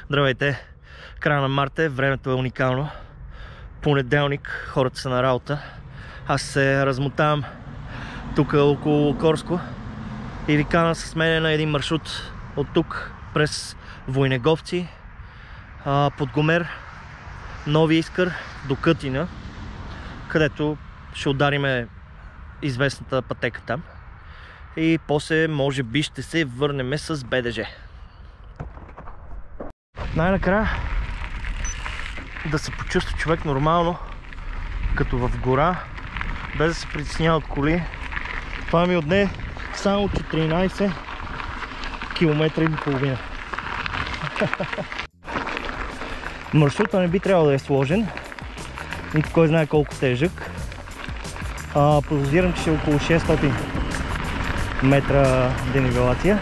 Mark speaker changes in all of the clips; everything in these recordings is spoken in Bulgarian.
Speaker 1: Здравейте! Края на март е, времето е уникално. Понеделник, хората са на работа. Аз се размотавам тук около Корско и ви кана с мен на един маршрут от тук през Войнеговци, Подгомер, Нови Искър до Кътина, където ще удариме известната пътека там. И после може би ще се върнем с БДЖ. Най-накрая да се почувства човек нормално, като в гора, без да се притеснява от коли. Това ми отне само 14 км и половина. Маршрута не би трябвало да е сложен, нито кой знае колко тежък. Подозирам, че е около 600 метра денивелация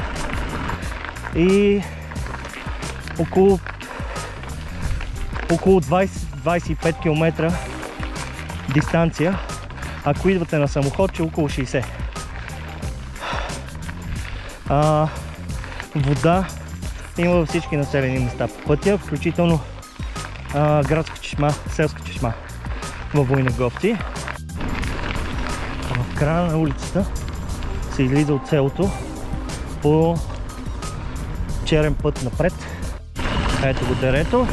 Speaker 1: и около 20-25 км дистанция. Ако идвате на самоход, че около 60. Вода има във всички населени места по пътя, включително градска чешма, селска чешма във Войнеговци. В края на улицата се излиза от селото по черен път напред. Ето го дерето.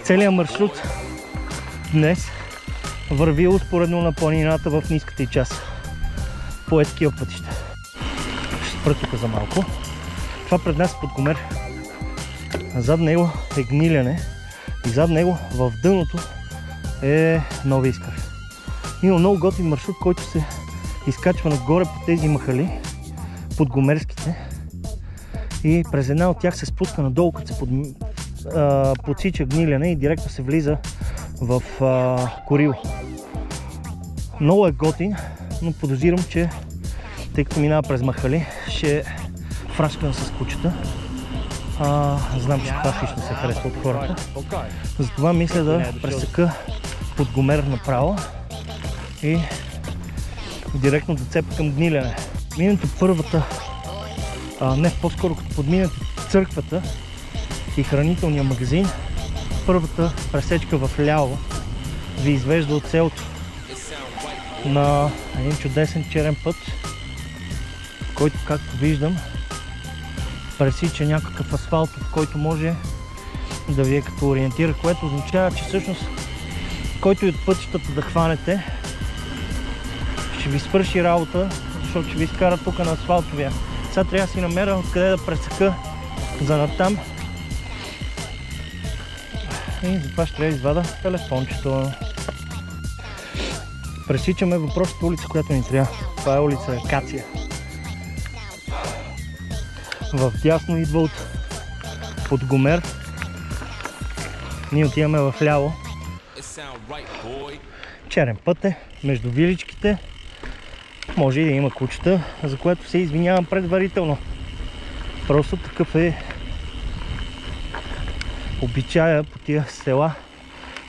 Speaker 1: Целият маршрут днес върви успоредно на планината в ниската й част. По такива пътища. Ще спра тук за малко. Това пред нас е Подгомер. Зад него е Гниляне и зад него в дъното е Нови Искър. Има много готин маршрут, който се изкачва нагоре по тези махали, подгомерските, и през една от тях се спуска надолу, като се подсича Гниляне и директно се влиза в Корил. Много е готин, но подозирам, че тъй като минава през махали, ще фрашкам с кучета. Знам, че това ще се харесва от хората. Затова мисля да пресека Подгомер направо и директно да цепа към Гниляне. Минете първата, не по-скоро като подминете църквата и хранителния магазин, първата пресечка в ляво ви извежда от селото на един чудесен черен път, който, както виждам, пресича някакъв асфалт, в който може да ви е като ориентира, което означава, че всъщност който и от пътищата да хванете, ще ви свърши работа, защото ще ви изкара тук на асфалтовия. Сега трябва да си намеря откъде да пресека за натам. И затова ще трябва да извада телефончето. Пресичаме въпросната улица, която ни трябва. Това е улица Акация. Вдясно идва от Подгомер. Ние отиваме в ляво. Черен път е, между виличките. Може и да има кучета, за което се извинявам предварително. Просто такъв е обичая по тия села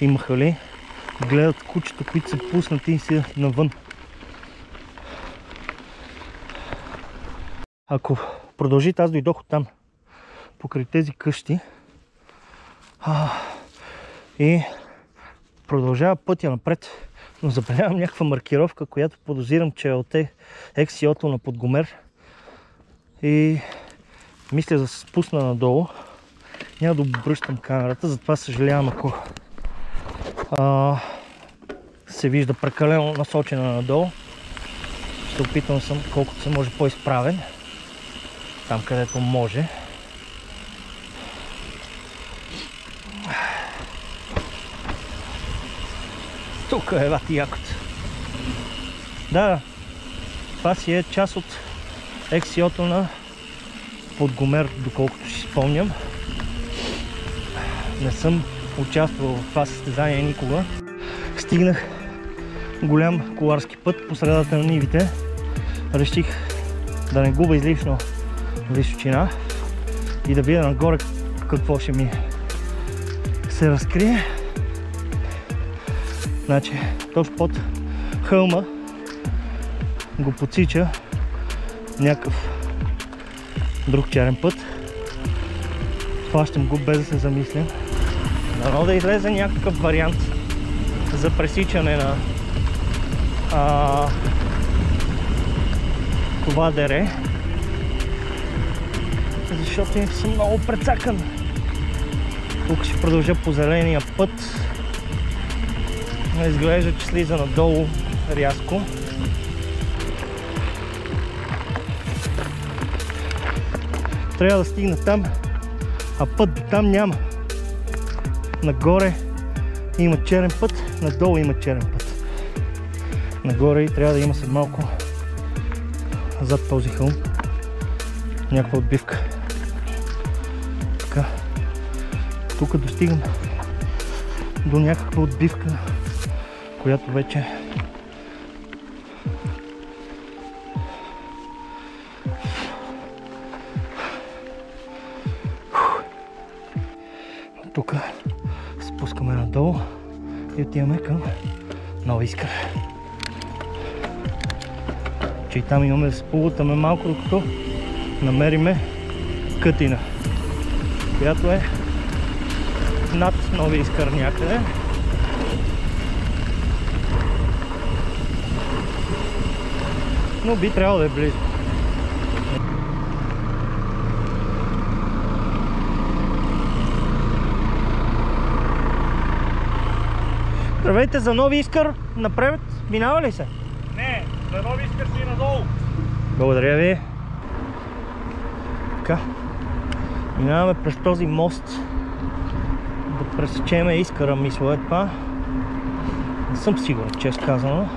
Speaker 1: и махали. Гледат кучета, които са пуснати и са навън. Ако продължите, аз дойдох оттам, покрай тези къщи, и продължава пътя напред, но забелявам някаква маркировка, която подозирам, че е от ексиото на Подгомер, и мисля да се спусна надолу. Няма да обръщам камерата, затова съжалявам, ако се вижда прекалено насочена надолу. Ще опитам съм колкото се може по-изправен, там където може. Тук е вати якото. Да, това си е част от ексиото на Подгомер, доколкото си спомням. Не съм участвал в това състезание никога. Стигнах голям коларски път по средата на нивите. Реших да не губя излишно височина и да видя нагоре какво ще ми се разкрие. Значи, точно под хълма го подсича някакъв друг черен път. Хващам го без да се замисля. Дано да излезе някакъв вариант за пресичане на това дере, защото съм много прецакан. Тук ще продължа по зеления път. Изглежда, че слиза надолу рязко. Трябва да стигна там, а път до там няма. Нагоре има черен път, надолу има черен път. Нагоре и трябва да има след малко зад този хълм някаква отбивка. Така. Тук достигам до някаква отбивка, която вече тук спускаме надолу и отиваме към Нова Искър. Че и там имаме да се полутаме малко, докато намериме Кътина, която е над Новия Искър някъде. Но би трябвало да е близо. Здравейте, за Нови Искър напред минава ли се?
Speaker 2: Не, за Нови Искър си надолу.
Speaker 1: Благодаря ви. Така, минаваме през този мост да пресечеме Искъра, мисля е това. Не съм сигурен, честно казано.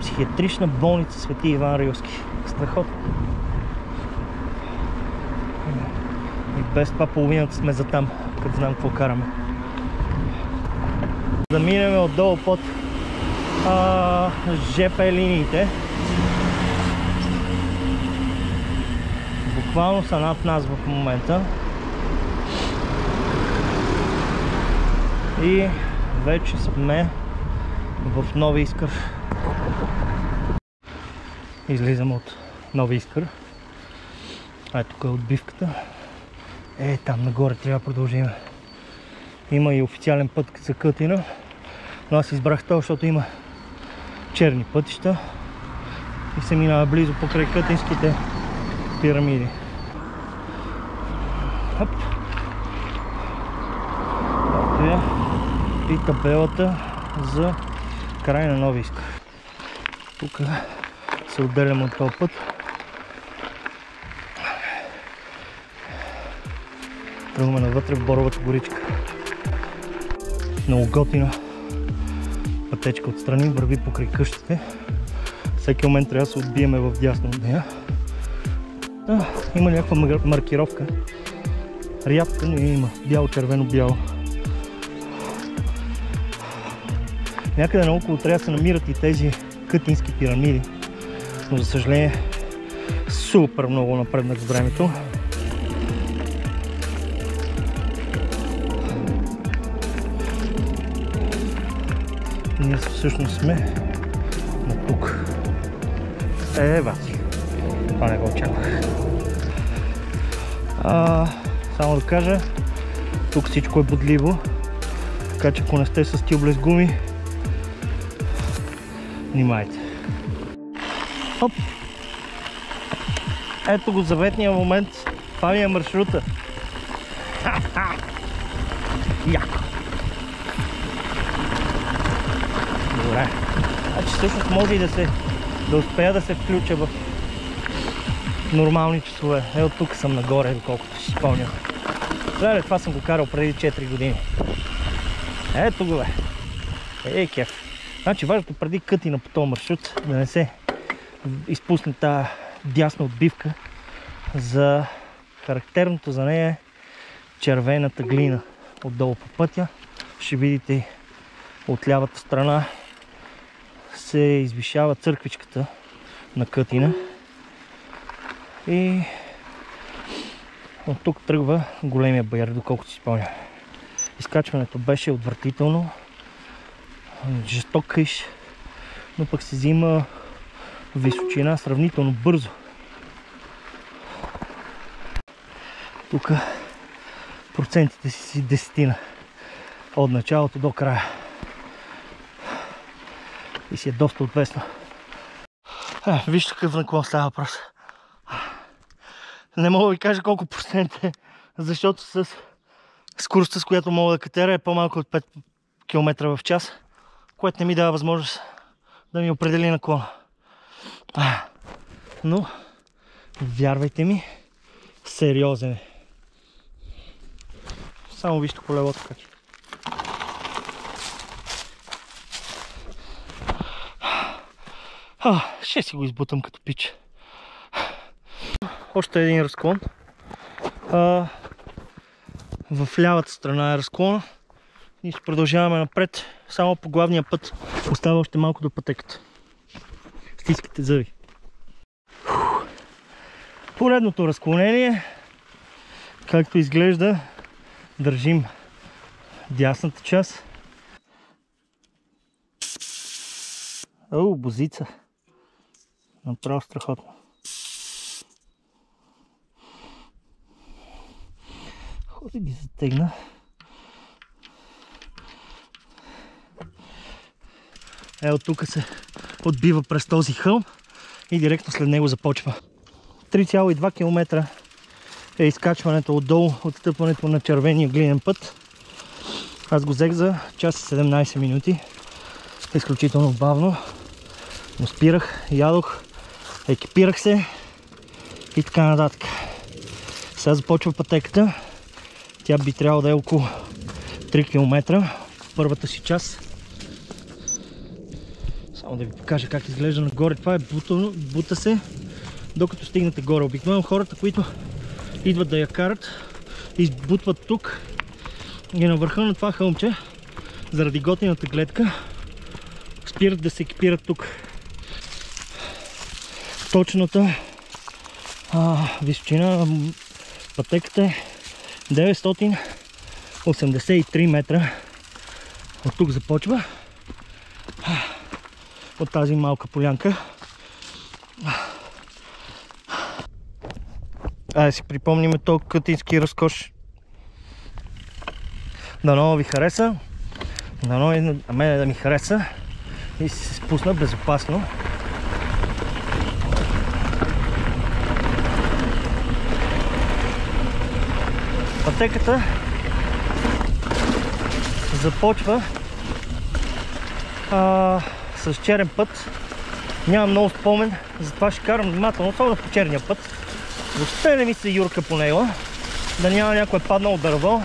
Speaker 1: Психиатрична болница Свети Иван Рилски. Страхотно. И без това половината сме за там, като знам какво караме. Да минем отдолу под ЖП линиите. Буквално са над нас в момента. И вече сме в Нови Искър. Излизам от Нови Искър. Тук е отбивката. Там нагоре трябва да продължим. Има и официален път за Кътина, но аз избрах това, защото има черни пътища и се минава близо покрай кътинските пирамиди. Хоп. И табелата за край на Нови Искър. Тук се отделям от този път. Тръгваме навътре в Боровата горичка. Много готина пътечка отстрани, върви покрай къщите. Всеки момент трябва да се отбиеме в дясно от нея. Има някаква маркировка. Рядка, но има бяло, червено, бяло. Някъде наоколо трябва да се намират и тези кътински пирамиди, но за съжаление супер много напреднах с времето. Ние всъщност сме на тук. Бати. Това не го очаквах. Само да кажа, тук всичко е бодливо, така че ако не сте с тюблес гуми, внимайте. Хоп! Ето го заветния момент. Това ми е маршрута. Яко! Добре. Значи всъщност може и да успея да се включа в нормални часове. От тук съм нагоре, доколкото си спомням. Гледай, това съм го карал преди 4 години. Ето го бе. Кеф. Значи важното преди Кътина по този маршрут да не се изпусне тази дясна отбивка. За характерното за нея е червената глина отдолу по пътя. Ще видите от лявата страна се извишава църквичката на Кътина. И от тук тръгва големия баяр, доколкото си спомням. Изкачването беше отвратително. Жесток киш, но пък се взима височина сравнително бързо. Тук процентите си 10 от началото до края. И си е доста отвесно. Вижте какъв наклон става въпрос. Не мога да ви кажа колко процент е, защото с скоростта, с която мога да катера, е по-малко от 5 км в час, което не ми дава възможност да ми определи наклон. Но, вярвайте ми, сериозен е. Само вижте колелото как е. Ще си го избутам като пич. Още един разклон. В лявата страна е разклона. И ще продължаваме напред. Само по главния път остава още малко до пътеката. Стискайте зъби. Поредното разклонение. Както изглежда, държим дясната част. Бозица. Направо страхотно. Ходи ги затегна. Ето тук се отбива през този хълм и директно след него започва. 3,2 км е изкачването отдолу, отстъпването на червения глинен път. Аз го взех за час и 17 минути. Изключително бавно. Но спирах, ядох, екипирах се и така нататък. Сега започва пътеката. Тя би трябвало да е около 3 км в първата си част. Само да ви покажа как изглежда нагоре. Това е бута се, докато стигнете горе. Обикновено хората, които идват да я карат, избутват тук и на върха на това хълмче, заради готината гледка, спират да се екипират тук. Точната височина на пътеката е 983 метра. От тук започва. От тази малка полянка. Да си припомним този кътински разкош. Дано ви хареса. Дано и на мене да ми хареса. И се спусна безопасно. Пътеката започва с черен път. Нямам много спомен, затова ще карам внимателно, особено по черния път. Въобще не ми се юрка по него, да няма някое паднало дърво.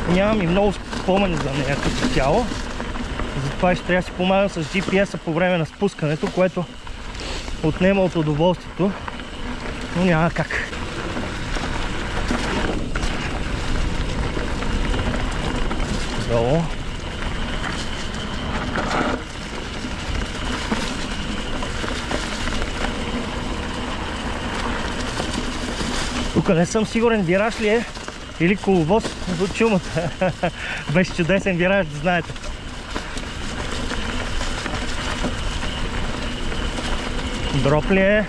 Speaker 1: Нямам и много спомен за нея като цяло. Затова ще трябва да си помагам с GPS-а по време на спускането, което отнема от удоволствието, но няма как. Долу. Тук не съм сигурен вираж ли е или коловоз до чумата. Беше чудесен вираж, да знаете. Дроп ли е?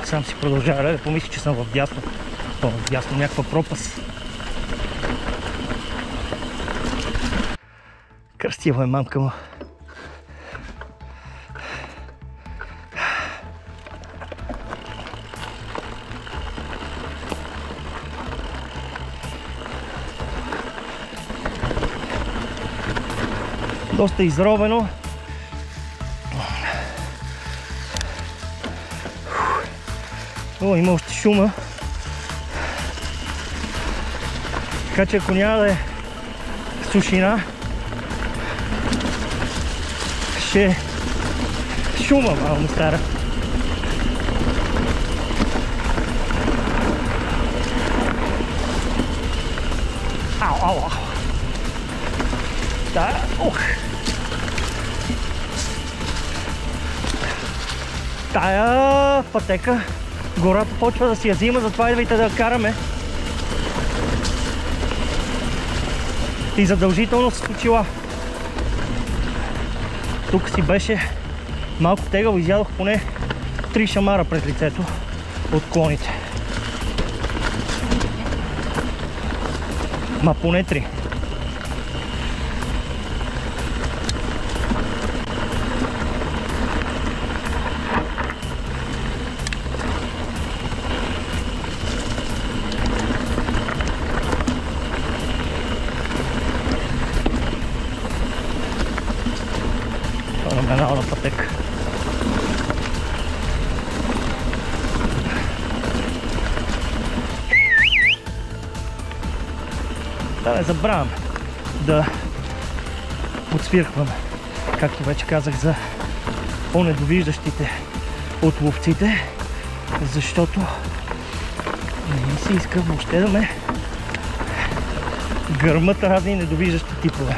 Speaker 1: Да сам си продължава, да помисли, че съм в дясно. В дясно някаква пропаст. Красива е мамка му. Доста изровено. Има още шума. Така че ако няма да е сушина, ще шума малко стара. Ау. Да, Тая пътека, гората почва да си я взима, затова идвайте да я караме. И задължително с очила. Тук си беше малко тегъл, изядох поне 3 шамара пред лицето от клоните. Ма поне 3. Феноменална пътека. Да не забравям да подсвирквам, както вече казах, за по-недовиждащите от ловците, защото не ми се иска въобще да ме гърмат разни недовиждащи типове.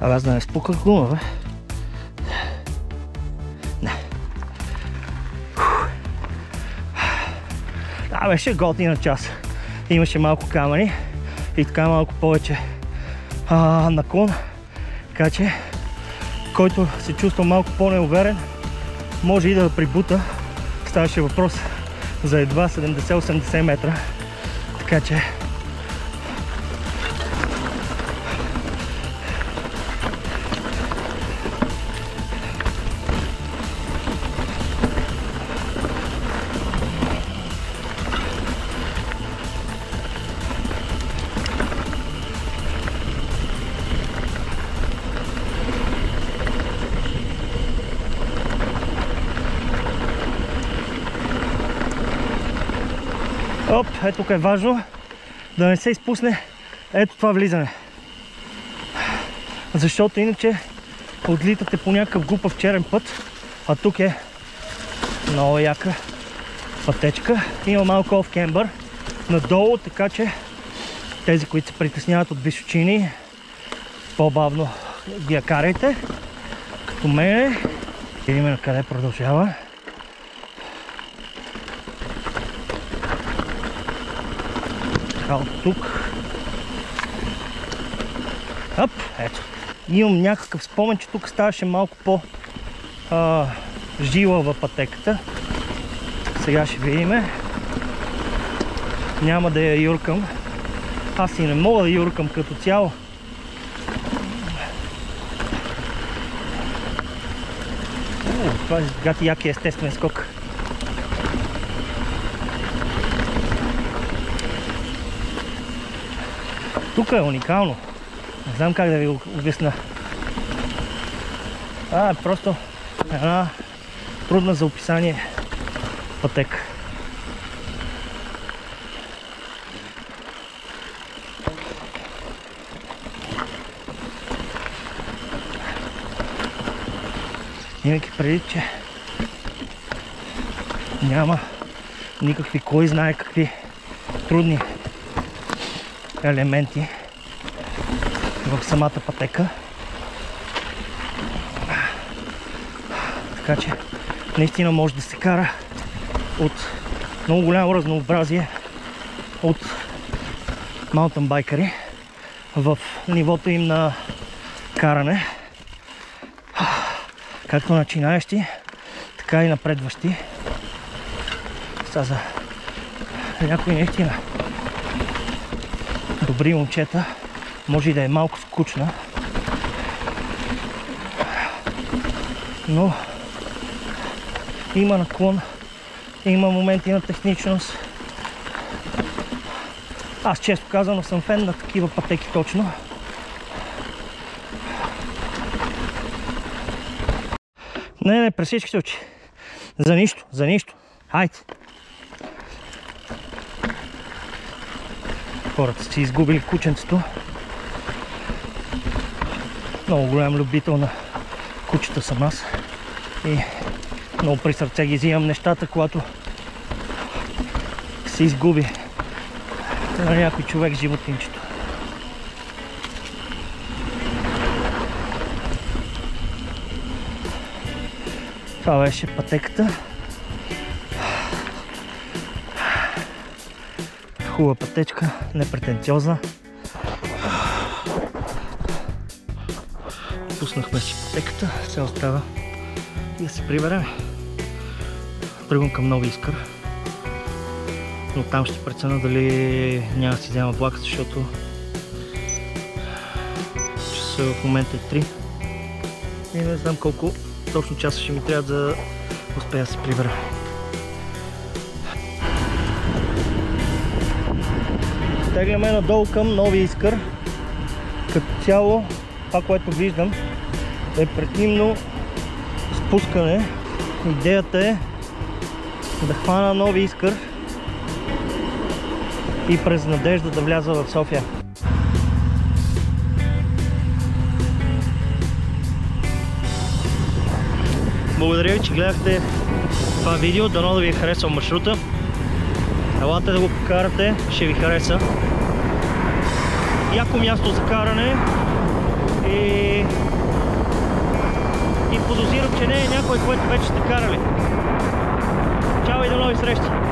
Speaker 1: Аз да не спуках гума, бе. Не. Да, беше готина час. Имаше малко камъни и така малко повече наклон. Така че, който се чувства малко по-неуверен, може и да прибута. Ставаше въпрос за едва 70-80 метра. Така че оп, ето тук е важно да не се изпусне ето това влизане. Защото иначе отлитате по някакъв глупав черен път, а тук е много яка пътечка. Има малко оф-кембър надолу, така че тези, които се притесняват от височини, по-бавно ги я карайте, като мене. Видим на къде продължава. От тук. Оп, ето. Имам някакъв спомен, че тук ставаше малко по-жилава пътеката. Сега ще видим. Няма да я юркам. Аз и не мога да юркам като цяло. Това е гати яки естествен скок. Тук е уникално. Не знам как да ви обясня. Е просто една трудна за описание пътека. Имайки преди, че няма никакви, кой знае какви трудни елементи в самата пътека. Така че наистина може да се кара от много голямо разнообразие от маунтънбайкъри в нивото им на каране. Както начинаещи, така и напредващи. Сега за някои наистина добри момчета може и да е малко скучна, но има наклон, има моменти на техничност. Аз често казано съм фен на такива пътеки точно. Не, през всички случаи. За нищо, за нищо. Хайде. Хората си изгубили кученцето. Много голям любител на кучета съм аз. И много при сърце ги взимам нещата, когато се изгуби на някой човек животинчето. Това беше пътеката. Хубава пътечка, непретенциозна. Пуснахме си пътеката, сега остава и да се приберем. Тръгвам към Нови Искър. Но там ще преценя дали няма да си взема влак, защото часа в момента е 3. И не знам колко точно часа ще ми трябва да успея да се прибера. Тегляме надолу към Нови Искър. Като цяло, това, което виждам, е предимно спускане. Идеята е да хвана Нови Искър и през Надежда да вляза в София. Благодаря ви, че гледахте това видео. Дано да ви е харесал маршрута. Елате да го покарате, ще ви хареса. Яко място за каране и подозирам, че не е някой, който вече сте карали. Чао и до нови срещи!